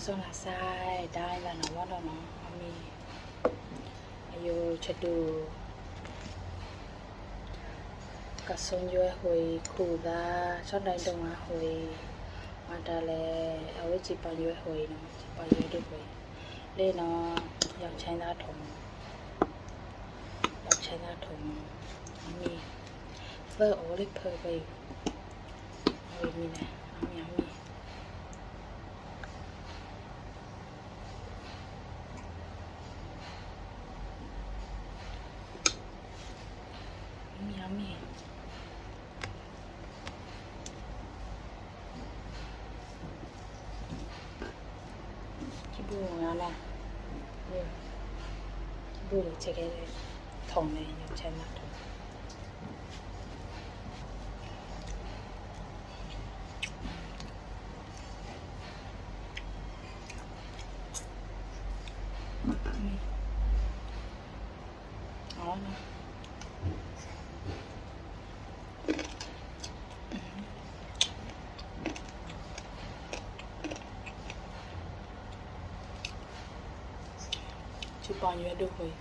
xong là sai đây là nó bắt đầu nó mi ayo chadu cả sông vô hồi khu ra sau đây đông à hồi mà ta là ở với chị bao nhiêu hồi nó chị bao nhiêu được hồi đây nó dòng chai ra thùng mi vợ ổ lịch phơi về hồi mi nè mi yummy. Cái bùa ngon nè. Cái bùa để chơi cái thùng này nhập trên mặt thôi. Ngon nè. Chứ bao nhiêu được rồi.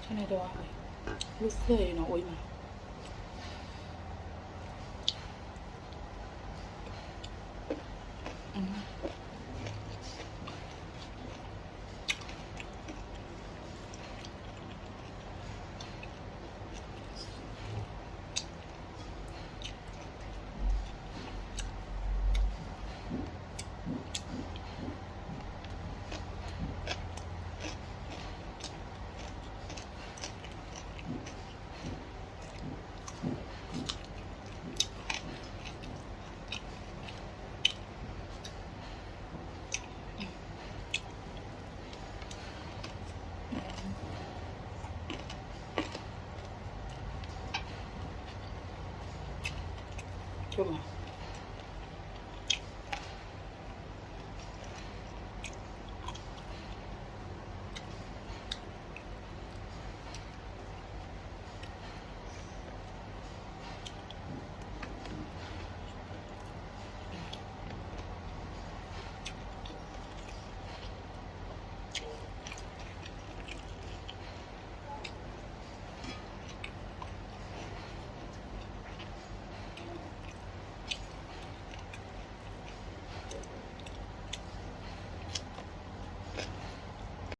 Cái này đâu rồi. Lúc phơi nó ôi mà. Come on.